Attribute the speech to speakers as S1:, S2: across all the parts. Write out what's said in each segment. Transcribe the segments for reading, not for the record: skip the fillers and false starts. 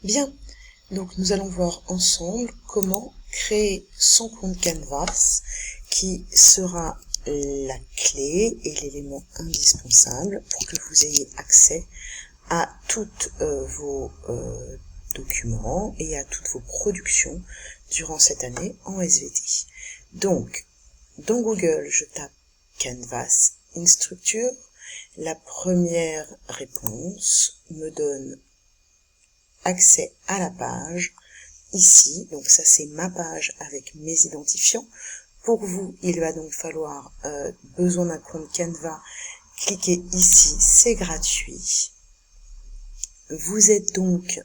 S1: Bien, donc nous allons voir ensemble comment créer son compte Canvas qui sera la clé et l'élément indispensable pour que vous ayez accès à toutes vos documents et à toutes vos productions durant cette année en SVT. Donc, dans Google, je tape Canvas Instructure. La première réponse me donne accès à la page ici. Donc ça, c'est ma page avec mes identifiants. Pour vous, il va donc falloir besoin d'un compte Canva. Cliquez ici, c'est gratuit. Vous êtes donc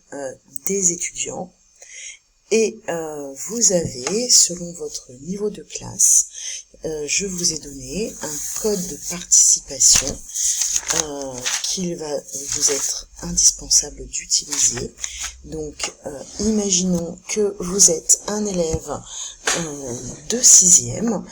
S1: des étudiants et vous avez, selon votre niveau de classe, je vous ai donné un code de participation qu'il va vous être indispensable d'utiliser. Donc, imaginons que vous êtes un élève de 6e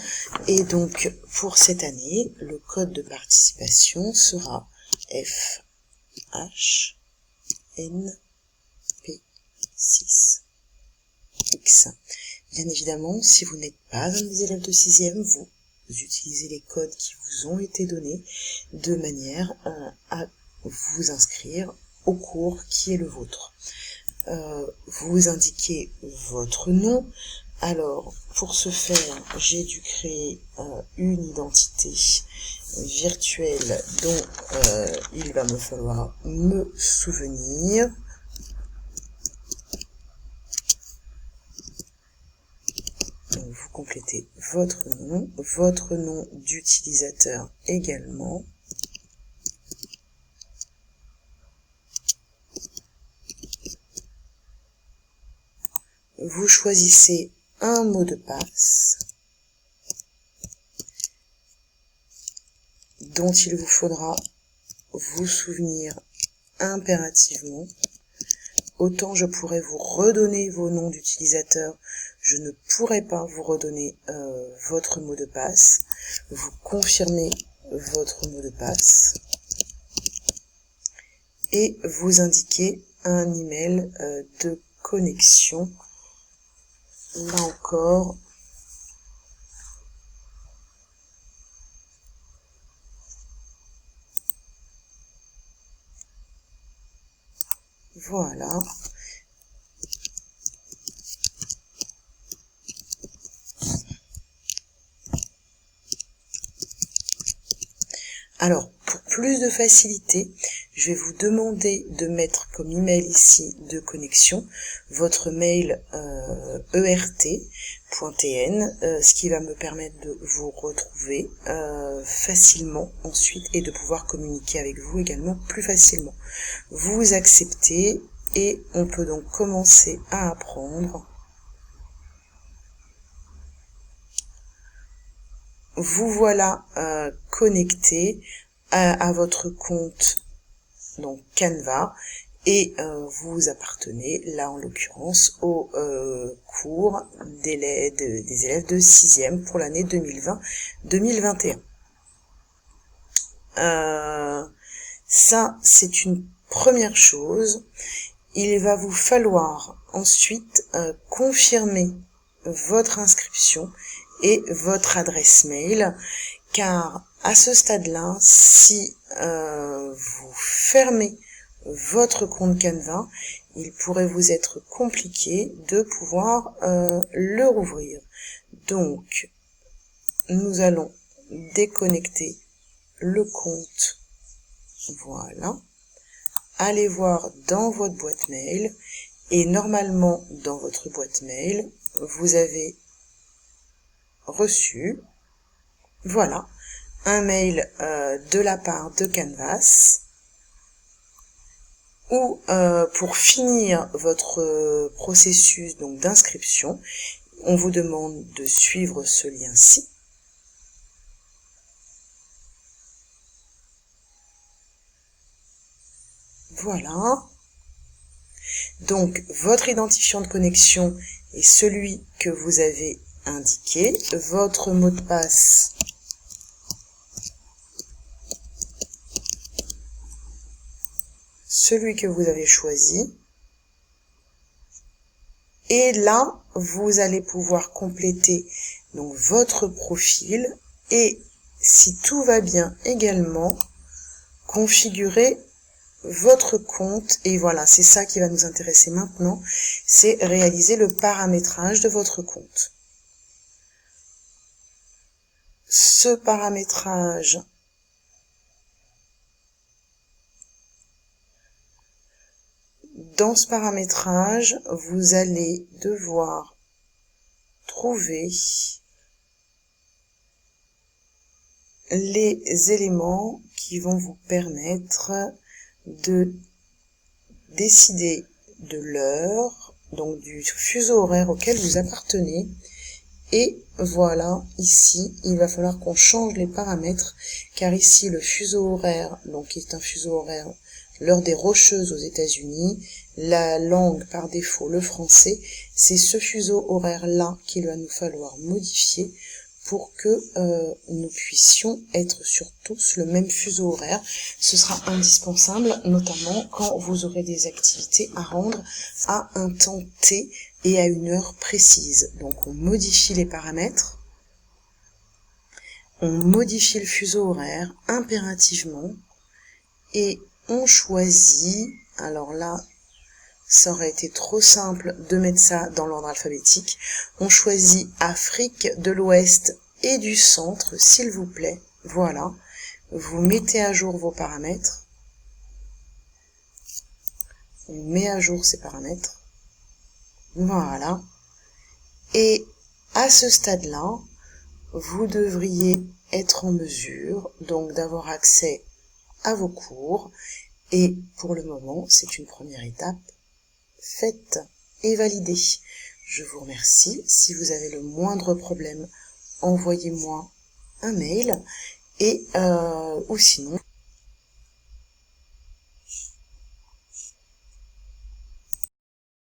S1: et donc pour cette année, le code de participation sera FHNP6X. Bien évidemment, si vous n'êtes pas un des élèves de 6e, vous utilisez les codes qui vous ont été donnés de manière à vous inscrire au cours qui est le vôtre. Vous indiquez votre nom. Alors, pour ce faire, j'ai dû créer une identité virtuelle dont il va me falloir me souvenir. Donc, vous complétez votre nom d'utilisateur également. Vous choisissez un mot de passe dont il vous faudra vous souvenir impérativement. Autant je pourrais vous redonner vos noms d'utilisateurs, je ne pourrais pas vous redonner votre mot de passe. Vous confirmez votre mot de passe et vous indiquez un email de connexion. Là encore, voilà. Alors, pour plus de facilité, je vais vous demander de mettre comme email ici de connexion votre mail ert.tn, ce qui va me permettre de vous retrouver facilement ensuite et de pouvoir communiquer avec vous également plus facilement. Vous acceptez et on peut donc commencer à apprendre. Vous voilà connecté à votre compte donc Canva et vous appartenez là en l'occurrence au cours des élèves de 6e pour l'année 2020-2021. Ça, c'est une première chose. Il va vous falloir ensuite confirmer votre inscription et votre adresse mail, car à ce stade-là, si vous fermez votre compte Canva, il pourrait vous être compliqué de pouvoir le rouvrir. Donc, nous allons déconnecter le compte. Voilà. Allez voir dans votre boîte mail et normalement dans votre boîte mail, vous avez reçu, voilà, un mail de la part de Canvas où pour finir votre processus donc d'inscription, on vous demande de suivre ce lien-ci. Voilà. Donc, votre identifiant de connexion est celui que vous avez indiqué. Votre mot de passe celui que vous avez choisi. Et là, vous allez pouvoir compléter donc votre profil et, si tout va bien également, configurer votre compte. Et voilà, c'est ça qui va nous intéresser maintenant, c'est réaliser le paramétrage de votre compte. Ce paramétrage dans ce paramétrage, vous allez devoir trouver les éléments qui vont vous permettre de décider de l'heure, donc du fuseau horaire auquel vous appartenez. Et voilà, ici, il va falloir qu'on change les paramètres, car ici, le fuseau horaire, donc qui est un fuseau horaire, l'heure des Rocheuses aux États-Unis, la langue par défaut, le français, c'est ce fuseau horaire-là qu'il va nous falloir modifier pour que nous puissions être sur tous le même fuseau horaire. Ce sera indispensable, notamment quand vous aurez des activités à rendre à un temps T et à une heure précise. Donc on modifie les paramètres, on modifie le fuseau horaire impérativement et on choisit, alors là, ça aurait été trop simple de mettre ça dans l'ordre alphabétique. On choisit Afrique de l'Ouest et du Centre, s'il vous plaît. Voilà. Vous mettez à jour vos paramètres. On met à jour ces paramètres. Voilà. Et à ce stade-là, vous devriez être en mesure donc d'avoir accès à vos cours. Et pour le moment, c'est une première étape faite et validée. Je vous remercie. Si vous avez le moindre problème, envoyez-moi un mail et ou sinon